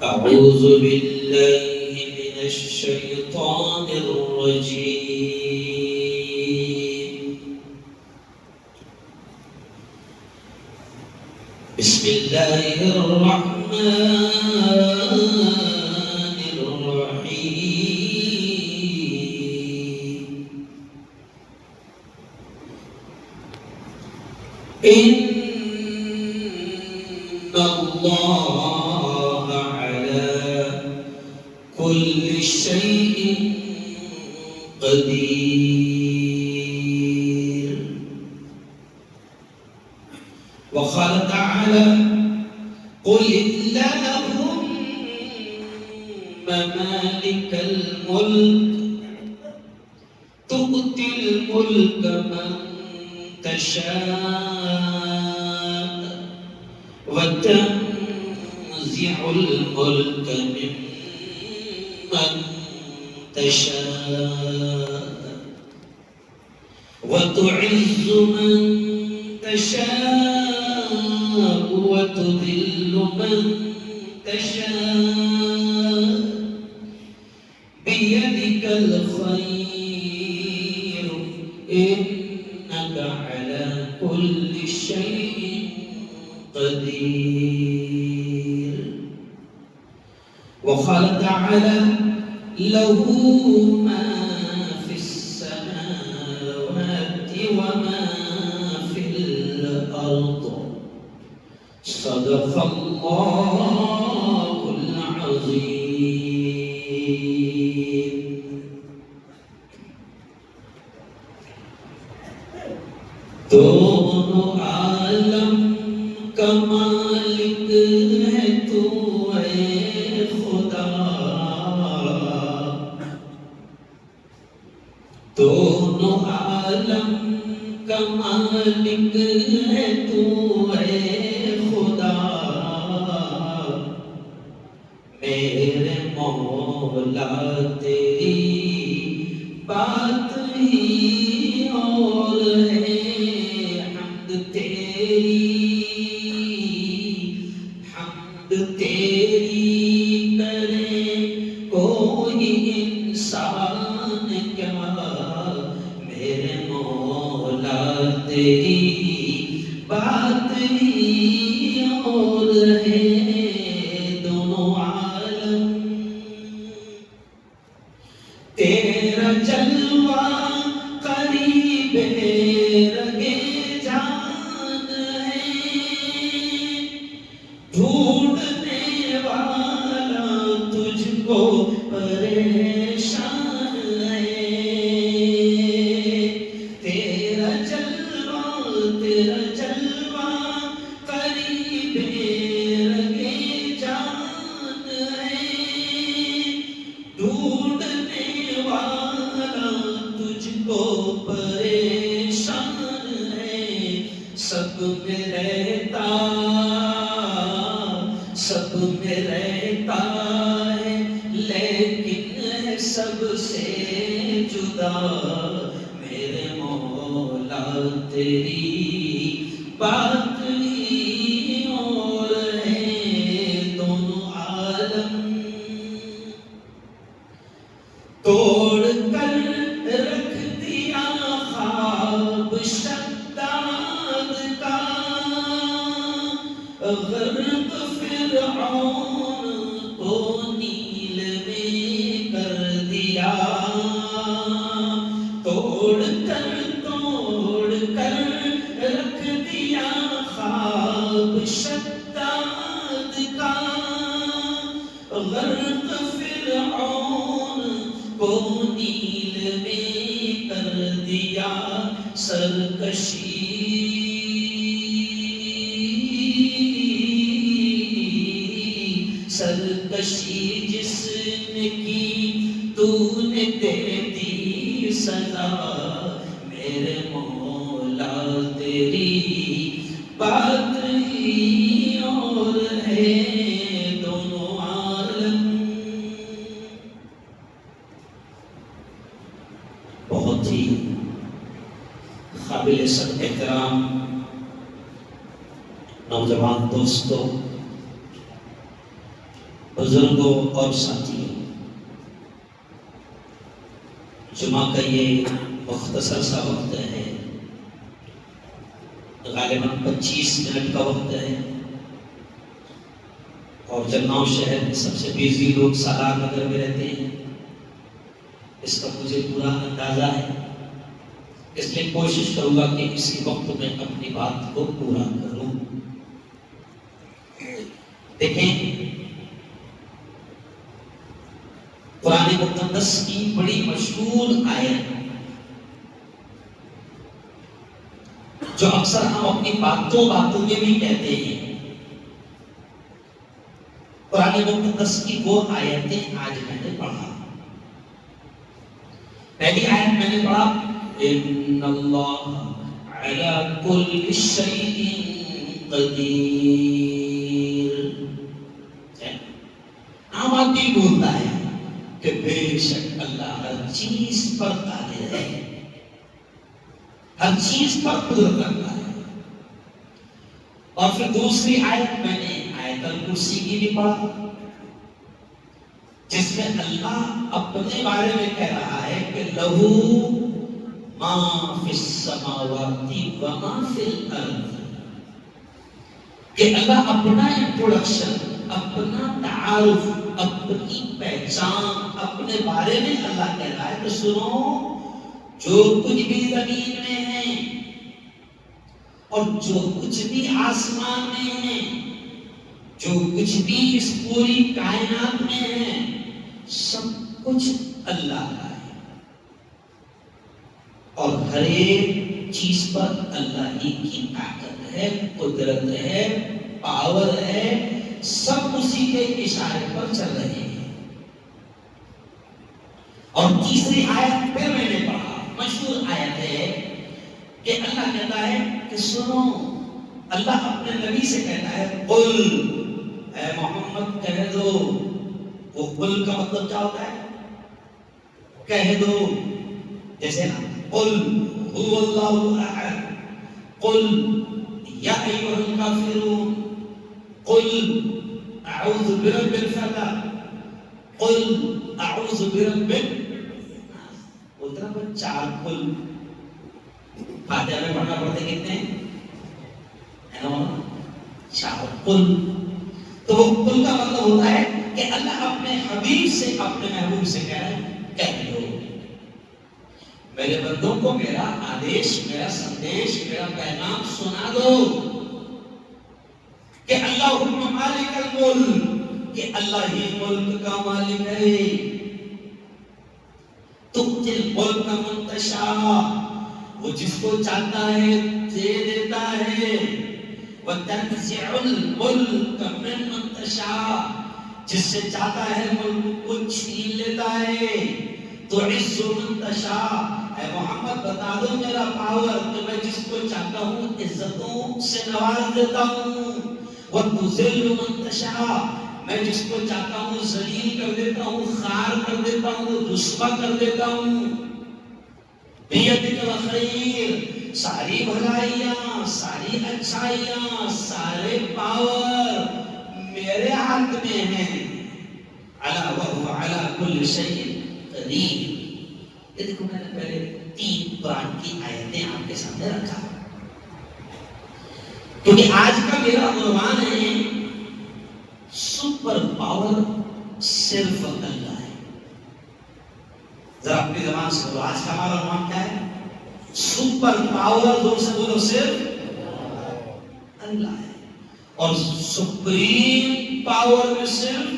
أعوذ بالله من الشيطان الرجيم. بسم الله الرحمن الرحيم. إن الله على كل شيء قدير. وقال تعالى: قل اللهم مالك الملك تؤتي الملك من تشاء وتنزع الملك ممن تشاء وتعز من تشاء وتذل من تشاء بيدك الخير إنك على كل شيء قدير. وقال تعالى: له ما في السماوات وما في الأرض. صدق الله العظيم. دونوں عالم کا مالک ہے تو اے خدا، دونوں عالم کا مالک ہے تو اے خدا، میرے مولا تیری بات ہی اور ہے، حمد تیری کرے کوئی انسان کیا، میرے مولا تیری بات ہی اور ہے، دونوں عالم تیرا جلوہ قریب رگے جان ہے، ڈھونڈنے والا تجھ کو پریشان ہے، تیرا جلوہ قریب رگے جان ہے، ڈھونڈنے والا تجھ کو پریشان ہے، سب میں رہتا ہے لیکن ہے سب سے جدا، میرے مولا تیری بات ہی اور ہے، دونوں عالم توڑ کر رکھ دیا خواب شداد کا، غرق فرعون کو نیل میں کر دیا، توڑ کر رکھ دیا خواب شداد کا، غرق فرعون کو نیل میں کر دیا، سرکشی جس نے کی تو نے دے دی سزا، میرے مولا تیری بات ہی اور ہے، دونوں عالم بہت ہی قابل احترام نوجوان دوستوں، بزرگوں اور ساتھیوں، جمعہ کا یہ مختصر سا وقت ہے، غالباً 25 منٹ کا وقت ہے، اور جلگاؤں شہر میں سب سے بیزی لوگ سالار نگر میں رہتے ہیں، اس کا مجھے پورا اندازہ ہے، اس لیے کوشش کروں گا کہ اسی وقت میں اپنی بات کو پورا کروں۔ دیکھیں، قرآن مقدس کی بڑی مشہور آیت جو اکثر ہم اپنی باتوں میں بھی کہتے ہیں، قرآن مقدس کی وہ آیتیں آج میں نے پڑھا۔ پہلی آیت میں نے پڑھا، ان اللہ علی کل شیء قدیر۔ عام آدمی بولتا ہے کہ بے شک اللہ ہر چیز پر قادر ہے، ہر چیز پر قدرت رکھتا ہے۔ اور پھر دوسری آیت میں نے آیت الکرسی کی بھی پڑھا، جس میں اللہ اپنے بارے میں کہہ رہا ہے کہ لہو ما فی السماوات و ما فی الارض، کہ اللہ اپنا انٹروڈکشن، اپنا تعارف، اپنی پہچان، اپنے بارے میں اللہ کہہ رہا ہے کہ سنو، جو کچھ بھی زمین میں ہے اور جو کچھ بھی آسمان میں ہے، جو کچھ بھی اس پوری کائنات میں ہے، سب کچھ اللہ کا ہے، اور ہر ایک چیز پر اللہ ہی کی طاقت ہے، قدرت ہے، پاور ہے، سب اسی کے اشارے پر چل رہے ہیں۔ اور تیسری آیت پھر میں نے پڑھا، مشہور آیت ہے کہ اللہ کہتا ہے کہ سنو، اللہ اپنے نبی سے کہتا ہے قل، اے محمد کہہ دو۔ وہ قل کا مطلب کیا ہوتا ہے؟ کہہ دو، جیسے نا قل هو اللہ احد، قل یا ایھا الکافرون، قل اعوذ برب الفلق، قل اعوذ برب الناس۔ بولتے نا پر چار قل فاتحہ میں پڑھنا پڑتے کتنے ہیں نا؟ چار قل۔ تو وہ قل کا مطلب ہوتا ہے کہ اللہ اپنے حبیب سے، اپنے محبوب سے کہہ رہا ہے کہہ دو، میرے بندوں کو میرا آدیش، میرا سندیش، میرا پیغام سنا دو کہ اللہم مالک الملک، کہ اللہ ہی ملک کا مالک ہے، تؤتی الملک من تشاء، وہ جس کو چاہتا ہے دے دیتا ہے، وتنزع الملک ممن تشاء، جس سے چاہتا ہے ملک کو چھین لیتا ہے، تعز من تشاء، اے محمد بتا دو میرا پاور کہ میں جس کو چاہتا ہوں عزتوں سے نواز دیتا ہوں، وتذل من تشاء، میں جس کو چاہتا ہوں ذلیل کر دیتا ہوں، خار کر دیتا ہوں، رسوا کر دیتا ہوں۔ بیدک الخیر، ساری بھلائیاں، ساری اچھائیاں، سارے پاور میرے ہاتھ میں ہیں، الا وهو على كل شيء قدیر۔ یہ دیکھو، میں نے پہلے 3 قرآن کی آیتیں آپ کے سامنے رکھا کیونکہ آج کا میرا عنوان ہے سپر پاور صرف اللہ ہے۔ ذرا اپنی زبان سے بولو، آج کا ہمارا عنوان کیا ہے؟ سپر پاور، زور سے بولو، صرف اللہ ہے، اور سپریم پاور میں صرف،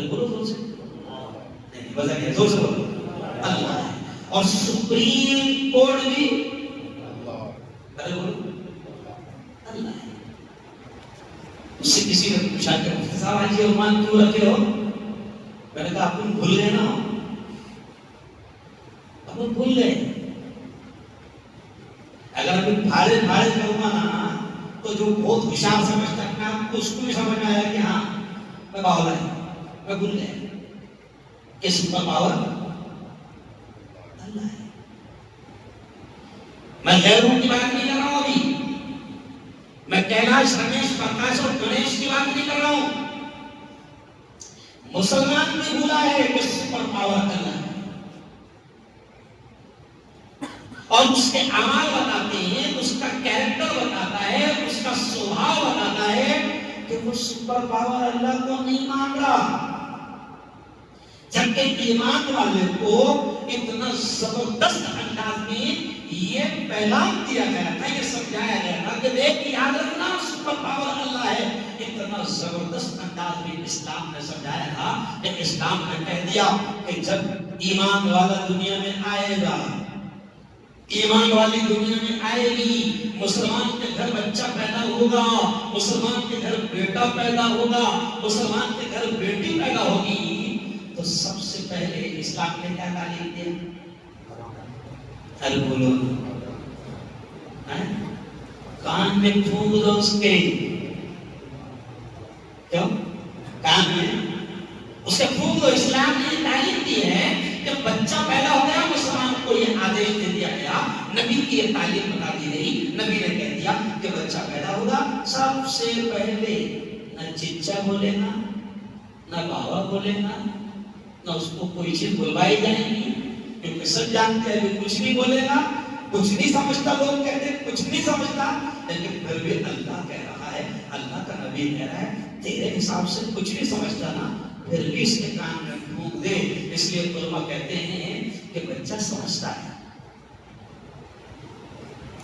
بولو زور سے، نہیں بظاہر زور سے بولو، اللہ ہے، اور سپریم کورٹ بھی ارے بولو اللہ ہے۔ اس سے کسی نے پوچھا کہ مفتی صاحب آج یہ عنوان کیوں رکھے ہو؟ میں نے کہا آپ بھول گئے نا، آپ بھول گئے، اگر ابھی بھارے کروں گا نا تو جو بہت ہوشیار سمجھتا ہے آپ کو، اس کو بھی سمجھ میں آیا کہ ہاں میں باولا ہے، میں بھول گئے کہ سپر پاور اللہ ہے۔ میں غیروں کی بات نہیں کر رہا ہوں، ابھی میں کیلاش، رمیش، پرکاش اور گنیش کی بات نہیں کر رہا ہوں، مسلمان بھی بھولا ہے کہ سپر پاور اللہ ہے، اور اس کے اعمال بتاتے ہیں، اس کا کیریکٹر بتاتا ہے، اس کا سوبھاؤ بتاتا ہے کہ وہ سپر پاور اللہ کو نہیں مان رہا۔ جبکہ ایمان والے کو اتنا زبردست انداز میں یہ پیغام دیا گیا تھا، یہ سمجھایا گیا تھا کہ دیکھ یاد رکھنا سپر پاور اللہ ہے۔ اتنا زبردست انداز میں اسلام نے سمجھایا تھا کہ اسلام نے کہہ دیا کہ جب ایمان والا دنیا میں آئے گا، ایمان والی دنیا میں آئے گی، مسلمان کے گھر بچہ پیدا ہوگا، مسلمان کے گھر بیٹا پیدا ہوگا، مسلمان کے گھر بیٹی پیدا ہوگی، تو سب سے پہلے اسلام نے کیا تعلیم دیا؟ بولو کان میں پھونک دو اس کے، کیوں کان میں اس کے پھونک دو۔ اسلام نے تعلیم دی ہے کہ بچہ پیدا ہو گیا، مسلمان کو یہ آدیش دے دیا گیا، نبی کی یہ تعلیم بتا دی گئی، نبی نے کہہ دیا کہ بچہ پیدا ہوگا، سب سے پہلے نہ چچا بولے گا، نہ بابا بولے گا، نہ اس کو کوئی چیز بلوائی جائے گی، کیونکہ سب جانتے ہیں کچھ نہیں بولے گا، کچھ نہیں سمجھتا، لوگ کہتے ہیں کچھ نہیں سمجھتا، لیکن پھر بھی اللہ کہہ رہا ہے، اللہ کا نبی کہہ رہا ہے تیرے حساب سے کچھ نہیں سمجھتا نا، پھر بھی اس کے کان میں پھونک دے۔ اس لیے علماء کہتے ہیں کہ بچہ سمجھتا ہے،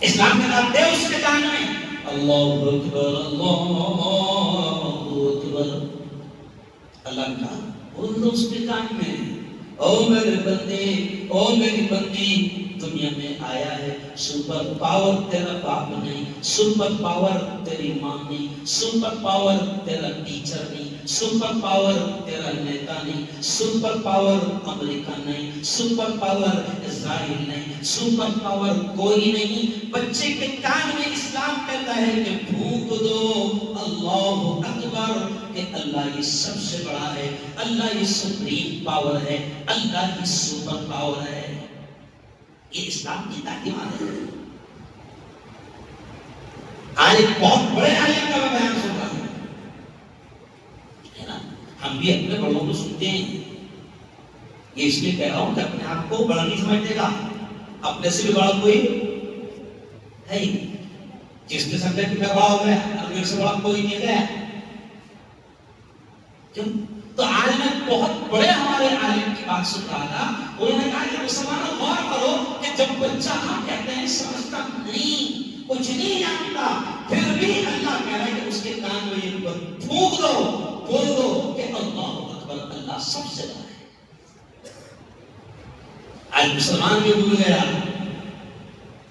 اسلام کے نام دے اس کے کان میں، اللہ اکبر اللہ اکبر، اللہ کا بول دو اس کے کان میں، او میرے بندے، او میری بندی، دنیا میں آیا ہے، سپر پاور تیرا باپ نہیں، سپر پاور تیری ماں نہیں، سپر پاور تیرا ٹیچر نہیں، سپر پاور تیرا نیتا نہیں، سپر پاور امریکہ نہیں، سپر پاور اسرائیل نہیں، سپر پاور کوئی نہیں۔ بچے کے کان میں اسلام کہتا ہے کہ پھونک دو اللہ اکبر، کہ اللہ یہ سب سے بڑا ہے، اللہ یہ سپریم پاور ہے، اللہ یہ سپر پاور ہے۔ یہ اسلام کی تعلیمات ہے۔ آج ایک بہت بڑے عالم کا میں بیان سن رہا ہوں، ہے نا، ہم بھی اپنے بڑوں کو سنتے ہیں، یہ اس لیے کہہ رہا ہوں کہ اپنے آپ کو بڑا نہیں سمجھنے کا، اپنے سے بھی بڑا کوئی ہے ہی، جس نے سمجھا کہ میں بڑا ہو گیا، اور میرے سے بڑا کوئی نہیں گیا، کیوں؟ تو آج میں بہت بڑے ہمارے عالم کی بات سن رہا تھا، انہوں نے کہا کہ مسلمانوں غور کرو کہ جب بچہ ہم کہتے ہیں سمجھتا نہیں، کچھ نہیں جانتا، پھر بھی اللہ کہہ رہا ہے کہ اس کے کان میں یہ پھونک دو، بول دو کہ اللہ اکبر، اللہ سب سے بڑا ہے۔ آج مسلمان بھی بھول گیا،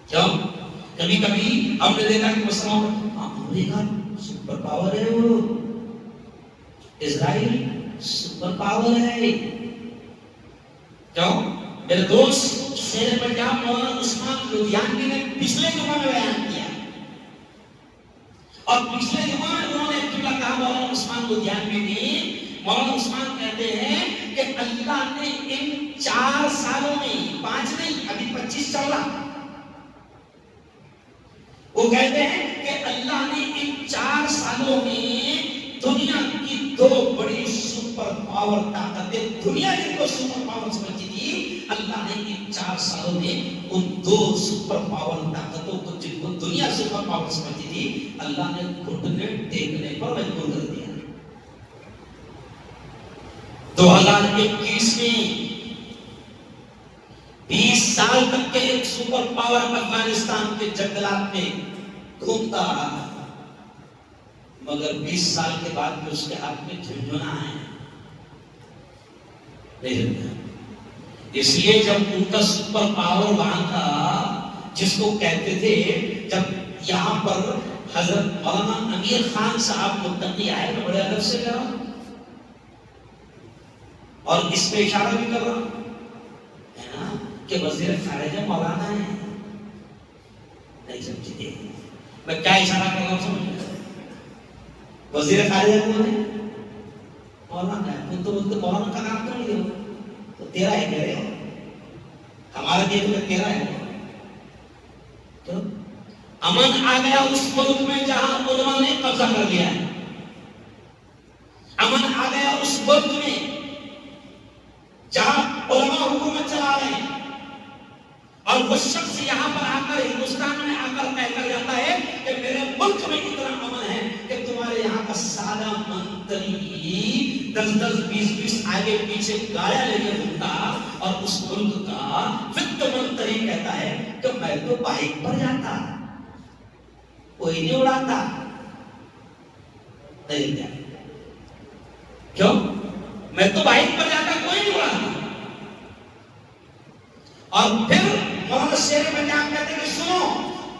کیوں؟ کبھی کبھی ہم نے دیکھا کہ مسلمان امریکہ سپر پاور ہے، وہ اسرائیل سپر پاور ہے، کیوں؟ میرے دوست شیر پنجاب مولانا عثمان لدھیانوی نے پچھلے جمعہ میں بیان کیا، اور پچھلے جمعہ میں انہوں نے کیا کہا مولانا عثمان لدھیانوی نے، مولانا عثمان کہتے ہیں کہ اللہ نے ان 4 سالوں میں، 5 نہیں ابھی 25 چل رہا، وہ کہتے ہیں کہ اللہ نے ان 4 سالوں میں دنیا کی 2 بڑی سپر پاور طاقتیں، دنیا جن کو سپر پاور سمجھتی تھی، اللہ نے ان 4 سالوں میں ان 2 سپر پاور طاقتوں کو، جن کو دنیا سپر پاور سمجھتی تھی، اللہ نے گھٹنے ٹیکنے پر مجبور کر دیا۔ 2021 میں 20 سال تک کے ایک سپر پاور افغانستان کے جنگلات میں گھومتا رہا، مگر 20 سال کے بعد بھی اس کے ہاتھ میں جھنجھنا ہے۔ اس لیے جب ان کا سپر پاور وہاں تھا، جس کو کہتے تھے، جب یہاں پر حضرت مولانا امیر خان صاحب متقی آئے، میں بڑے ادب سے کہہ رہا ہوں اور اس پہ اشارہ بھی کر رہا ہوں، ہے نا، کہ وزیر خارجہ مولانا ہے، نہیں سمجھتے میں کیا اشارہ کر رہا ہوں، سمجھ وزیر خارجہ کون ہے؟ مولانا ہے۔ تم تو بولتے مولانا کا نام کیوں نہیں دو، تو تیرا ہے کہہ رہے ہو، ہمارا دیکھ میں تیرا ہے، تو امن آ گیا اس ملک میں جہاں علماء نے قبضہ کر لیا ہے، امن آ گیا اس ملک میں نبی 10-10 20-20 آگے پیچھے گاڑیاں لے کے گھومتا اور اس ملک کا فت منتری کہتا ہے کہ میں تو بائک پر جاتا، کوئی نہیں اڑاتا. نہیں کیا کیوں؟ میں تو بائک پر جاتا کوئی نہیں اڑاتا. اور پھر مولانا شیر پنجاب کہتے ہیں کہ سنو،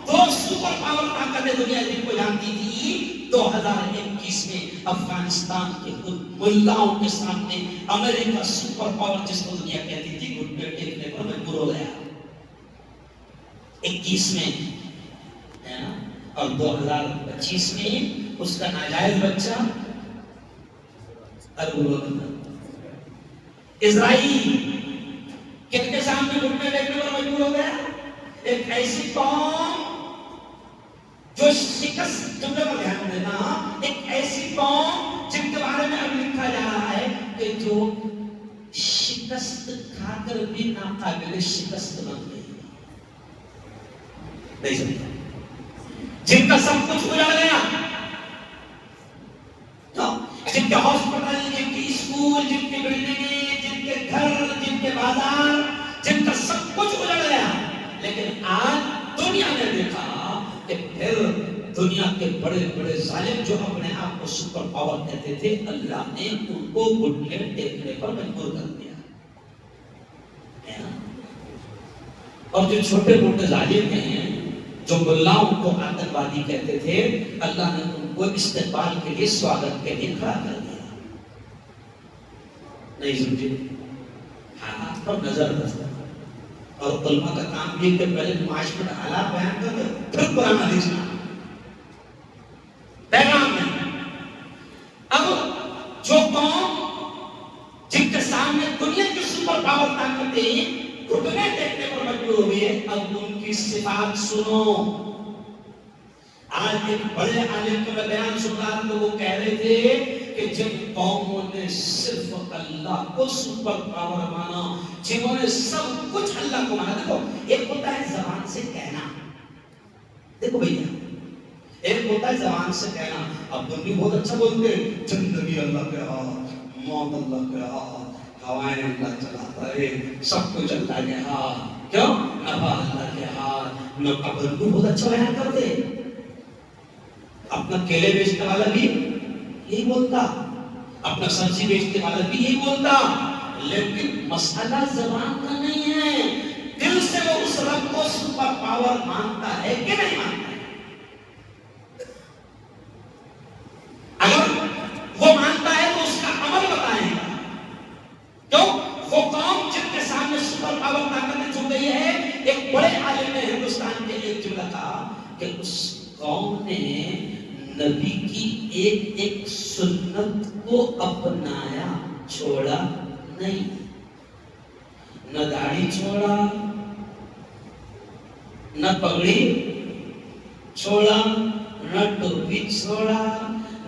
2 سپر پاور طاقتیں دنیا جن کو جانتی تھی 2021 میں افغانستان کے ملاؤں کے سامنے امریکہ سپر پاور جس کو دنیا کہتی تھی گھٹنے ٹیکنے پر مجبور ہو گیا 21 میں ہے نا. اور 2025 میں اس کا ناجائز بچہ اسرائیل کن کے سامنے گھٹنے ٹیکنے پر مجبور ہو گیا. ایک ایسی قوم جو شکست، جملے پر دھیان دینا، ایک ایسی قوم جن کے بارے میں اب لکھا جا رہا ہے کہ جو شکست کھا کر بھی ناقابل شکست بن گئی. نہیں سمجھا؟ جن کا سب کچھ اجڑ گیا، جن کے ہاسپٹل، جن کے اسکول، جن کے بلڈنگیں، جن کے گھر، جن کے بازار، جن کا سب کچھ اجڑ گیا. لیکن آج دنیا نے دیکھا کہ پھر دنیا کے بڑے بڑے ظالم جو اپنے آپ کو سپر پاور کہتے تھے، اللہ نے ان کو گھٹنے ٹیکنے پر مجبور کر دیا. اور جو چھوٹے موٹے ظالم ہیں جو ملاؤں کو آتنکوادی کہتے تھے، اللہ نے ان کو استقبال کے لیے، سواگت کے لیے کھڑا کر دیا. نہیں سمجھے؟ حالات پر نظر رکھنا. اور علماء کا کام یہ کہ پہلے معاشرے کا حالات بیان کر دے، پھر قرآن حدیث میں پیغام میں. اب جو قوم جن کے سامنے دنیا کی سپر پاور طاقتیں گھٹنے ٹیکنے پر مجبور ہوئے، اب ان کی صفات سنو. آج ایک بڑے عالم کا بیان سن رہا تھا، وہ کہہ رہے تھے کہ جن قوموں نے صرف اللہ کو سپر پاور مانا، جنہوں نے سب کچھ اللہ کو مانا. دیکھو ایک ہوتا ہے زبان سے کہنا، دیکھو بھیا ایک ہوتا ہے زبان سے کہنا، اب تم بھی بہت اچھا بولتے، زندگی اللہ کے ہاتھ، موت اللہ کے ہاتھ، ہوائیں اللہ چلاتا ہے، سب کچھ اللہ کے ہاتھ، کیوں؟ نفع اللہ کے ہاتھ. لوگ اب بھی بہت اچھا بیان کرتے. اپنا کیلے بیچنے والا بھی یہی بولتا، اپنا سبزی بیچنے والا بھی یہی بولتا. لیکن مسئلہ زبان کا نہیں ہے، دل سے وہ اس رب کو سپر پاور مانتا ہے کہ نہیں مانتا ہے. اگر وہ مانتا ہے تو اس کا عمل بتائیں گا. کیوں؟ وہ قوم جن کے سامنے سپر پاور طاقتیں چھو گئی ہے. ایک بڑے عالم نے ہندوستان کے ایک جملہ کہا کہ اس قوم نے نبی کی ایک ایک سنت کو اپنایا، چھوڑا نہیں. نہ داڑھی چھوڑا، نہ پگڑی چھوڑا، نہ ٹوپی چھوڑا،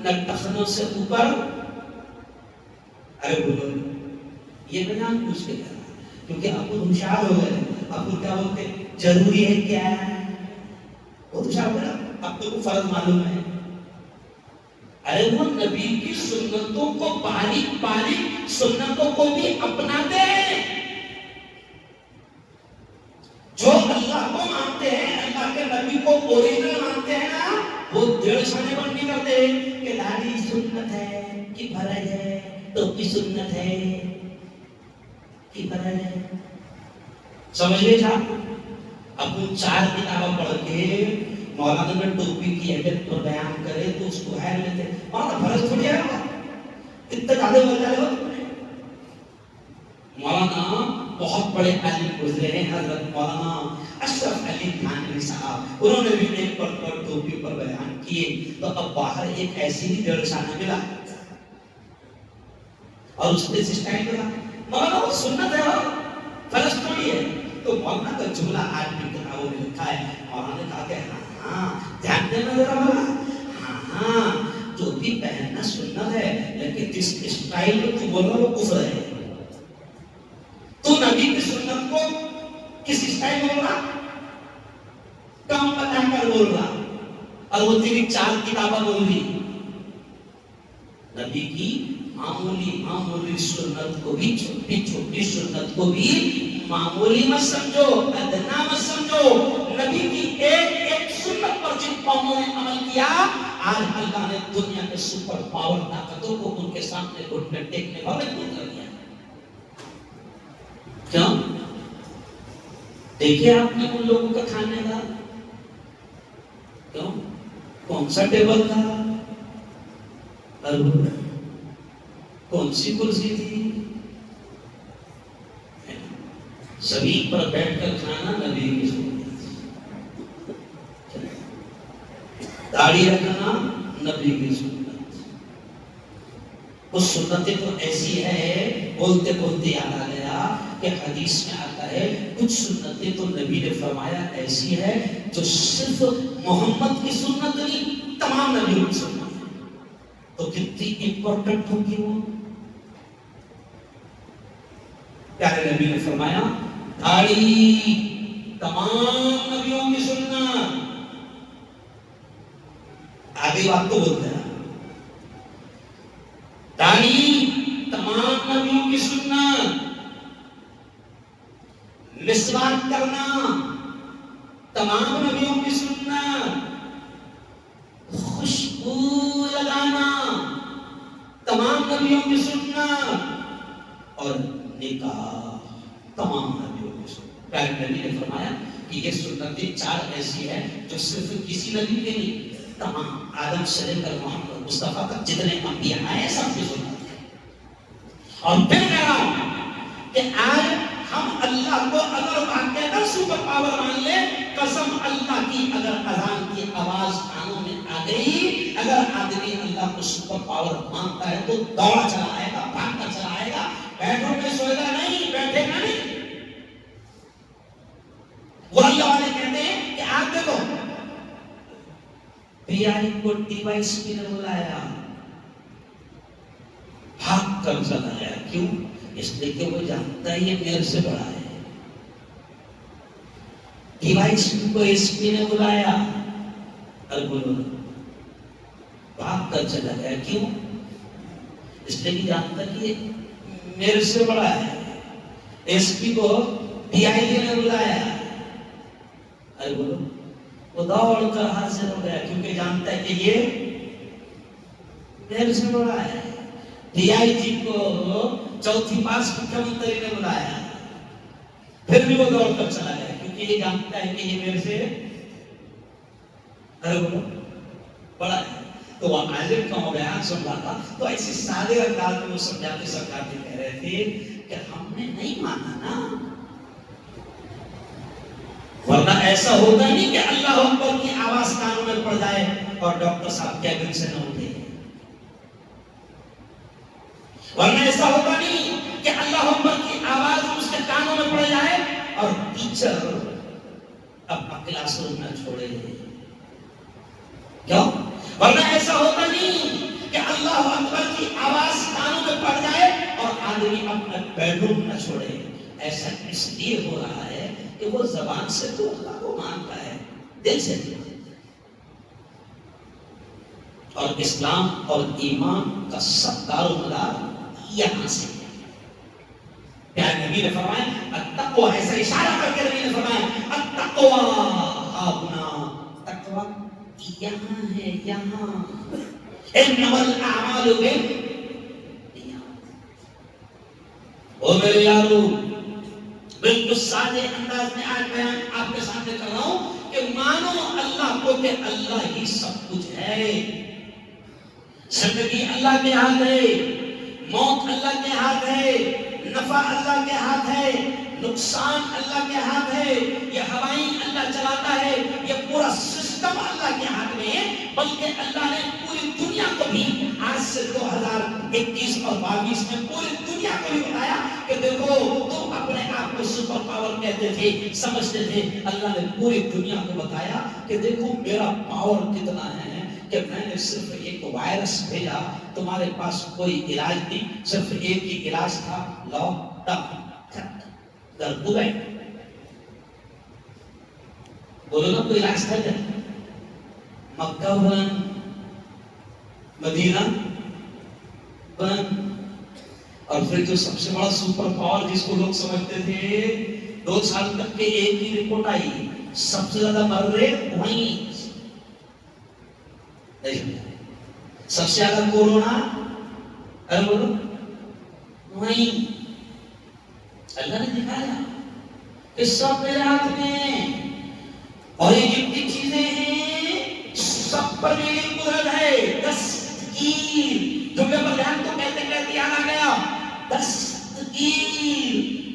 نہ ٹخنوں سے اوپر. ارے بولو، یہ میں نام پوچھ کے کہا کیونکہ آپ کو ہوشیار ہو گئے. آپ کو کیا بولتے ضروری ہے کیا ہے؟ وہ تو شاید آپ کو فرض معلوم ہے. ارے وہ نبی کی سنتوں کو، باریک باریک سنتوں کو بھی اپناتے ہیں. جو اللہ کو مانتے ہیں، اللہ کے نبی کو اوریجنل مانتے ہیں نا، وہ دیڑھ شانے بن نہیں کرتے کہ داڑھی سنت ہے کہ فرض ہے، ٹوپی سنت ہے کہ فرض ہے. سمجھ لے جا. اب وہ 4 کتابیں پڑھ کے مولانا نے ٹوپی کی اہمیت پر بیان کرے تو اس کو ہے لیتے. مولانا فرض تھوڑی ہے، اتنے زیادہ بول رہے ہو. مولانا بہت بڑے عالم گزرے ہیں، حضرت مولانا اشرف علی تھانوی صاحب، انہوں نے بھی ایک پر ٹوپی پر بیان کیے. تو اب باہر ایک ایسی ہی ڈیڑھ شانہ ملا اور اس پہ سسٹائل ملا. مولانا وہ سنت ہے اور فرض تھوڑی ہے. تو مولانا کا جملہ آج بھی کتابوں میں لکھا ہے. مولانا نے کہا کہ ہاں دھیان دینا ذرا مولانا، ہاں جو بھی پہننا سنت ہے، لیکن جس اسٹائل میں تو بول رہا وہ کفر ہے. تو نبی کی سنت کو کس اسٹائل میں بول رہا، کم بتا کر بول رہا، اور وہ تیری 4 کتابیں بول دی. نبی کی معمولی سنت کو بھی، چھوٹی چھوٹی سنت کو بھی معمولی مت سمجھو، ادنا مت سمجھو. نبی کی ایک سنت پر جن قوموں نے عمل کیا، آج اللہ نے دنیا کے سپر پاور طاقتوں کو ان کے سامنے گھٹنے ٹیکنے پر مجبور کر دیا. کیوں؟ دیکھیے آپ نے ان لوگوں کا کھانے کا کیوں؟ کون سا ٹیبل تھا، کون سی کرسی تھی، زمین پر بیٹھ کر کھانا نبی کی سنت، داڑھی رکھنا نبی کی سنت. وہ سنتیں تو ایسی ہے، بولتے بولتے یاد آ گیا کہ حدیث میں آتا ہے کچھ سنتیں تو نبی نے فرمایا ایسی ہے جو صرف محمد کی سنت نہیں، تمام نبیوں کی سنت ہے. تو کتنی امپورٹنٹ ہوگی وہ. پیارے نبی نے فرمایا داڑھی تمام نبیوں کی سنت. آگے بات تو بولتے ہیں، داڑھی تمام نبیوں کی سنت، مسواک کرنا تمام نبیوں کی سنت، خوشبو لگانا تمام نبیوں کی سنت، اور نکاح تمام نبیوں کی سنت. پیارے نبی نے فرمایا کہ یہ سنتیں چار ایسی ہے جو صرف کسی نبی کے نہیں، تمام آدم سے لے کر محمد مصطفیٰ تک جتنے انبیاء آئے سب کی سنت ہے. اور پھر کہہ رہا ہوں کہ آج ہم اللہ کو اگر باقاعدہ سپر پاور مان لیں، قسم اللہ کی، اگر اذان کی آواز کانوں میں آ گئی، اگر آدمی اللہ کو سپر پاور مانتا ہے تو دوڑا چلا آئے گا، بھاگتا چلا آئے گا، بیٹھوں میں سوئے گا نہیں، بیٹھے گا نہیں. وہ اللہ والے کہتے ہیں کہ آپ دیکھو پی آئی کو ٹی وائی سی نے بلایا، بھاگ کر چلا گیا. کیوں؟ اس لیے کہ وہ جانتا ہے یہ میرے سے بڑا ہے. ٹی وائی سی کو ایس پی نے بلایا، اور بولو بھاگ کر چلا گیا. کیوں؟ اس لیے کہ جانتا ہے کہ یہ میرے سے بڑا ہے. ایس پی کو ڈی آئی جی نے بلایا، ارے بولو وہ دوڑ کر حاضر ہو گیا کیونکہ جانتا ہے کہ یہ میرے سے بڑا ہے. ڈی آئی جی کو چوتھی پاس مکھیہ منتری نے بلایا، پھر بھی وہ دوڑ کر چلا گیا کیونکہ یہ جانتا ہے کہ یہ میرے سے ارے بولو بڑا ہے. تو وہ عالم کا وہ بیان سن رہا تھا تو ایسے سادے انداز میں وہ سمجھاتے سرکار کہہ رہے تھے کہ ہم نے نہیں مانا نا، ورنہ ایسا ہوتا نہیں کہ اللہ اکبر کی آواز کانوں میں پڑ جائے اور ڈاکٹر صاحب کیبن سے نہ اٹھے. ورنہ ایسا ہوتا نہیں کہ اللہ اکبر کی آواز اس کے کانوں میں پڑ جائے اور ٹیچر اپنا کلاس روم نہ چھوڑے. کیوں؟ ورنہ ایسا ہوتا نہیں کہ اللہ اکبر کی آواز کانوں میں پڑ جائے اور آدمی اپنا بیڈ روم نہ چھوڑے. ایسا اس لیے ہو رہا ہے کہ وہ زبان سے تو اللہ کو مانتا ہے، دل سے نہیں. اور اسلام اور ایمان کا سب دار و مدار یہاں سے ہے. پیارے نبی نے فرمایا التقوی، ایسا اشارہ کر کے نبی نے فرمایا التقوی ہاہنا، تقوی یہاں ہے، یہاں. انما الاعمال بالنیات. او میرے یارو، بالکل سادے انداز میں آج بیان آپ کے سامنے کر رہا ہوں کہ مانو اللہ کو کہ اللہ ہی سب کچھ ہے. زندگی اللہ کے ہاتھ ہے، موت اللہ کے ہاتھ ہے، نفع اللہ کے ہاتھ ہے، نقصان اللہ کے ہاتھ ہے، یہ ہوائیں اللہ چلاتا ہے، یہ پورا سسٹم اللہ کے ہاتھ میں ہے. بلکہ اللہ نے پوری دنیا کو بھی آج سے 2021 اور 22 میں پوری دنیا کو بھی بتایا کہ دیکھو تم اپنے آپ کو سپر پاور کہتے تھے، سمجھتے تھے. اللہ نے پوری دنیا کو بتایا کہ دیکھو میرا پاور کتنا ہے کہ میں نے صرف ایک وائرس بھیجا، تمہارے پاس کوئی علاج نہیں، صرف ایک ہی علاج تھا، لاک ڈاؤن. گردوبے بولو نا کوئی علاج تھا کیا؟ مکہ مدینہ بند. اور پھر جو سب سے بڑا سپر پاور جس کو لوگ سمجھتے تھے، 2 سال تک کے ایک ہی رپورٹ آئی، سب سے زیادہ مر رہے وہیں، سب سے زیادہ کورونا وہیں. اللہ نے دکھایا کہ سب میرے ہاتھ میں، اور یہ جتنی چیزیں ہیں سب پر میری قدرت ہے. دستگیر، جملے پر دھیان تو کہتے کہتے یاد آ گیا، دستگیر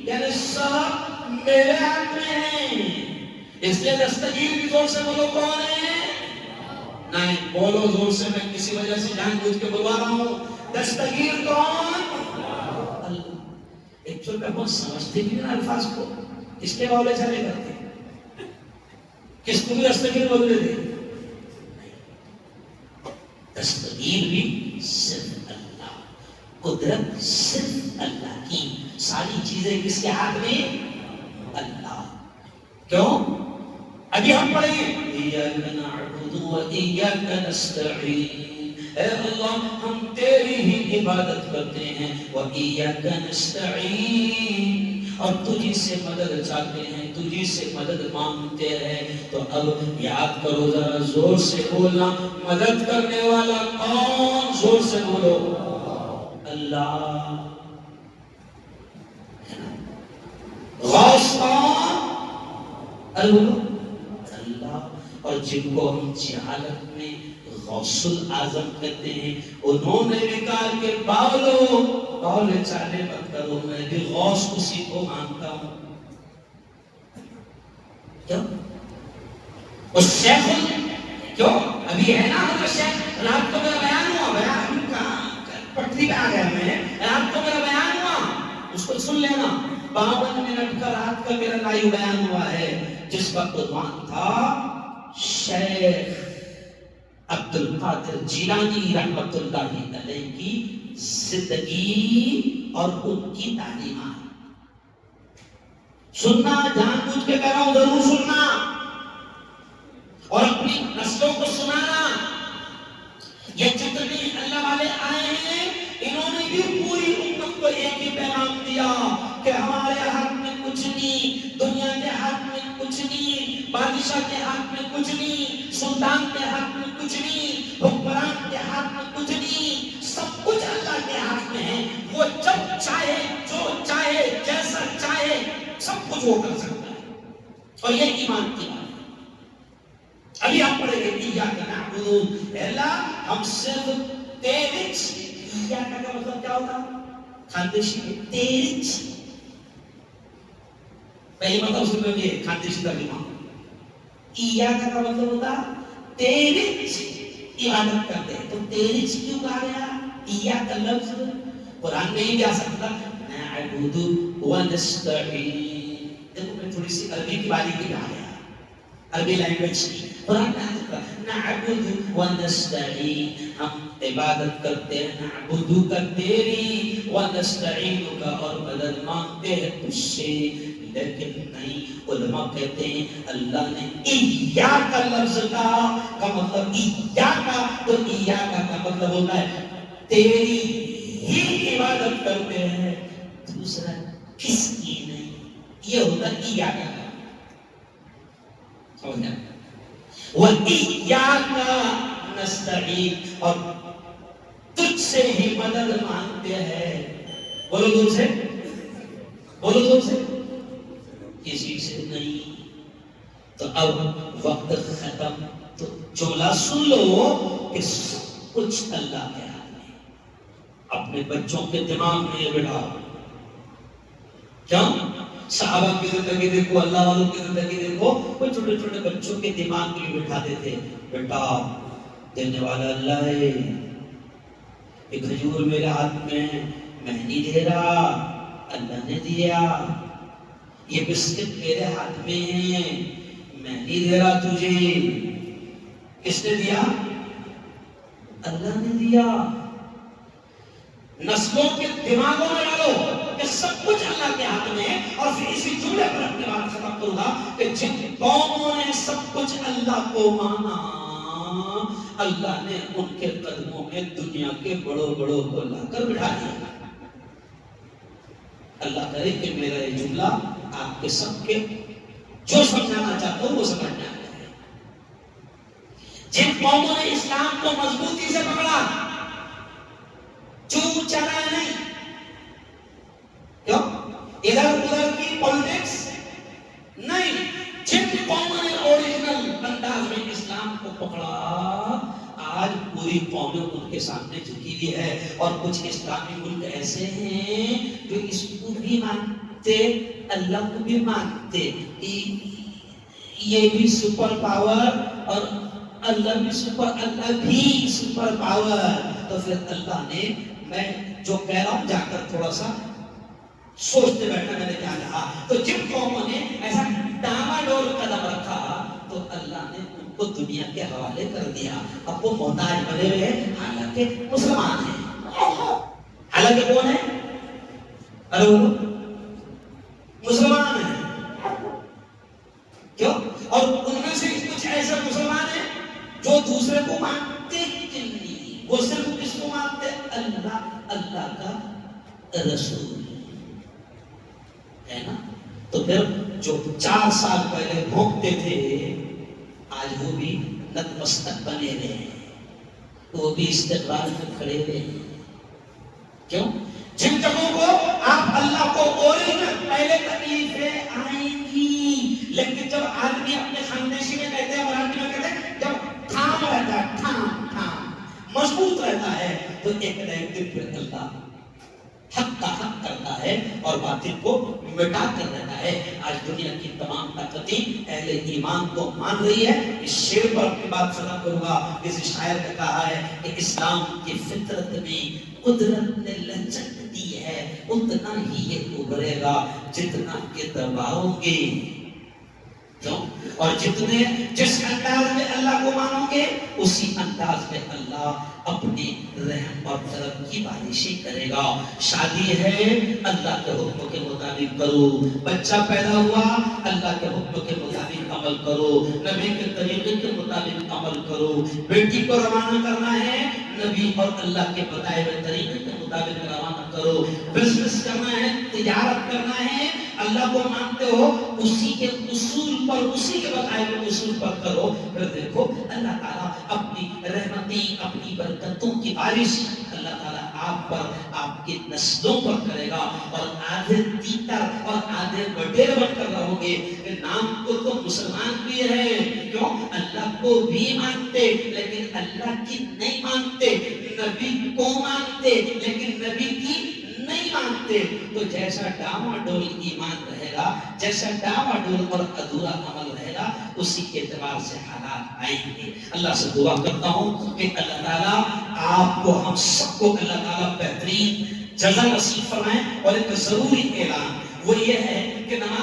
یعنی سب میرے ہاتھ میں ہے. اس لیے دستگیر بھی زور سے بولو کون ہے؟ نہیں بولو زور سے، میں کسی وجہ سے جان بوجھ کے بلوا رہا ہوں. دستگیر کون؟ اللہ. ایکچوئل میں بہت سمجھتے بھی نا الفاظ کو، کس کے بولے چلے کرتے، کس کو بھی دستگیر بولے دے. دستگیر بھی صرف اللہ، قدرت صرف اللہ کی، ساری چیزیں کس کے ہاتھ میں؟ اللہ. کیوں؟ ابھی ہم پڑھیں ایاک نعبد و ایاک نستعین، اے اللہ ہم تیری ہی عبادت کرتے ہیں، و ایاک نستعین، اور تجھی سے مدد چاہتے ہیں، تجھی سے مدد مانگتے ہیں. تو اب یاد کرو، ذرا زور سے بولنا، مدد کرنے والا کون؟ زور سے بولو، اللہ. غوث کون؟ اللہ. اور جن کو ہم جہالت میں غوث الاعظم کہتے ہیں، انہوں نے بھی کہا کہ باولے چالے مت کرو، میں بھی غوث اسی کو مانتا ہوں. کیوں؟ اس شیخ کیوں ابھی ہے نا ہمارا شیخ. رات کو میرا بیان ہوا، بیان کہاں پٹری پہ آ گیا میں، رات کو میرا بیان ہوا، اس کو سن لینا. 52 منٹ کا رات کا میرا لائیو بیان ہوا ہے، جس وقت عنوان تھا شیخ عبد القادر جیلانی رحمت اللہ علیہ کی زندگی اور ان کی تعلیمات. سننا، جان بوجھ کے کہہ رہا ہوں، ضرور سننا اور اپنی نسلوں کو سنانا. یہ جتنے اللہ والے آئے ہیں انہوں نے بھی پوری امت کو ایک ہی پیغام دیا کہ ہمارے ہاتھ میں کچھ نہیں، دنیا کے ہاتھ میں کچھ نہیں، بادشاہ کے ہاتھ میں کچھ نہیں، سلطان کے ہاتھ میں کچھ نہیں، حکمران کے ہاتھ میں کچھ نہیں، سب کچھ اللہ کے ہاتھ میں ہے. وہ جب چاہے، جو چاہے، جیسا چاہے، سب کچھ وہ کر سکتا ہے. اور یہ ایمان کی بات ہے. ابھی ہم پڑھیں گے ایاک نعبد، اللہ ہم صرف تیرے، ایاک کا مطلب کیا ہوتا؟ خاندشی میں تیرے. پہلی مطلب اس میں یہ خاندشی ترجمہ. ایاک کا مطلب ہوتا تیرے عبادت کرتے ہیں. تو تیرے کیوں کہا گیا؟ ایاک کا لفظ قرآن میں ہی بھی آ سکتا نعبد و نستعین. دیکھو میں تھوڑی سی عربی کی باری بھی آ گیا، عربی لینگویج کی. قرآن میں نعبد و نستعین، ہم عبادت کرتے ہیں، نعبد کا تیری، و نستعین کا، اور مدد مانگتے ہیں تجھ سے. لیکن نہیں، علماء کہتے ہیں اللہ نے ایاک کا لفظ کا مطلب ایاک کا، تو ایاک کا مطلب ہوتا ہے تیری ہی عبادت کرتے ہیں، دوسرا کس کی نہیں. یہ ہوتا ہے ایاک کا. وَإِيَّاكَ نَسْتَعِينُ، اور تجھ سے ہی مدد مانگتے ہیں. بولو دور سے، بولو دور سے، کسی سے نہیں. تو اب وقت ختم، تو جملہ سن لو کہ سب کچھ اللہ کے ہاتھ میں. اپنے بچوں کے دماغ میں یہ بٹھاؤ. کیوں؟ صحابہ کی زندگی دیکھو، اللہ والوں کی زندگی دیکھو، وہ چھوٹے چھوٹے بچوں کے دماغ میں بٹھاتے تھے، بیٹا دینے والا اللہ ہے. یہ کھجور میرے ہاتھ میں میں نہیں دے رہا، اللہ نے دیا. یہ بسکٹ میرے ہاتھ میں ہے، میں نہیں دے رہا تجھے. کس نے دیا؟ اللہ نے دیا. نسلوں کے دماغوں میں ڈالو کہ سب کچھ اللہ کے ہاتھ میں ہے. اور پھر اسی جملے پر اپنی بات ختم کروں گا کہ جن قوموں نے سب کچھ اللہ کو مانا اللہ نے ان کے قدموں میں دنیا کے بڑوں بڑوں کو لا کر بٹھا دیا۔ اللہ کرے کہ میرا یہ جملہ آپ کے سب کے جو سمجھانا چاہتا ہوں وہ سمجھ جائے۔ جن قوموں نے اسلام کو مضبوطی سے پکڑا، چوک چلا نہیں، کیوں ادھر ادھر کی پالیٹکس نہیں، جن قوموں نے اوریجنل انداز میں اسلام کو پکڑا، آج پوری قومیں ان کے سامنے جھکی ہوئی ہے۔ اور کچھ اسلامی ملک ایسے ہیں جو اس کو بھی مانتے، اللہ کو بھی مانتے، یہ بھی سپر پاور اور اللہ بھی سپر پاور۔ تو پھر اللہ نے، میں جو کہہ رہا ہوں جا کر تھوڑا سا سوچتے بیٹھا میں نے کیا کہا، تو جن قوموں نے ایسا ڈاواڈول قدم رکھا تو اللہ نے ان کو دنیا کے حوالے کر دیا۔ اب وہ محتاج بنے ہوئے ہیں، حالانکہ مسلمان ہیں۔ حالانکہ کون ہے؟ ارے وہ مسلمان ہیں، کیوں؟ اور ان میں سے کچھ ایسے مسلمان ہیں جو دوسرے کو مانتے نہیں، وہ صرف کس کو مانتے؟ اللہ کا رسول ہے نا۔ تو پھر جو 4 سال پہلے بھونکتے تھے آج وہ بھی نتمستک بنے ہوئے ہیں، وہ بھی استقبال میں کھڑے ہوئے ہیں۔ کیوں؟ جن جگہوں کو آپ اللہ کو اوریجنل، پہلے تکلیفیں آئیں گی، لیکن جب آدمی اپنے خاندیشی میں کہتے ہیں، مراٹھی میں کہتے ہیں، جب تھام رہتا ہے، تھام مضبوط رہتا ہے، تو ایک نہ ایک دن پھر اللہ حق کا حق کرتا ہے اور باطل کو مٹا کر رہتا ہے۔ آج دنیا کی تمام طاقتیں اہل ایمان کو مان رہی ہے۔ اس شعر پر اپنی بات ختم کروں گا۔ اس شاعر نے کہا ہے کہ اسلام کی فطرت میں قدرت نے لچک دی ہے، اتنا ہی یہ ابھرے گا جتنا کہ دباؤ گے۔ کیوں؟ اور جس انداز میں اللہ کو مانو گے اسی انداز میں اللہ اپنی رحم اور کرم کی بارشیں کرے گا۔ شادی ہے، اللہ کے حکم کے مطابق کرو، بچہ پیدا ہوا، اللہ کے حکم کے مطابق عمل کرو، نبی کے طریقے کے مطابق عمل کرو۔ بیٹی کو روانہ کرنا ہے، نبی اور اللہ کے بتائے ہوئے طریقے کے مطابق روانہ کرو۔ بزنس کرنا ہے، تجارت کرنا ہے، اللہ کو مانتے ہو، اسی کے اصول پر، اسی کے بتائے ہوئے اصول پر کرو۔ پھر دیکھو اللہ تعالیٰ اپنی رحمتیں، اپنی برکتوں کی بارش اللہ تعالیٰ آپ پر، آپ کی نسلوں پر کرے گا، اور آدھے تیتر اور آدھے بٹیر بن کر رہو گے۔ نام کو تو مسلمان بھی ہے، کیوں؟ اللہ کو بھی مانتے لیکن اللہ کی نہیں مانتے، نبی کو مانتے لیکن نبی کی نہیں مانتے۔ تو جیسا ڈاواڈول ایمان رہے گا، جیسا ڈاواڈول اور ادھورا عمل رہے گا، اسی کے اعتبار سے حالات آئیں گے۔ اللہ سے دعا کرتا ہوں کہ اللہ تعالیٰ آپ کو، ہم سب کو اللہ تعالیٰ بہترین جزا نصیب فرمائے۔ اور ایک ضروری اعلان وہ یہ ہے کہ نماز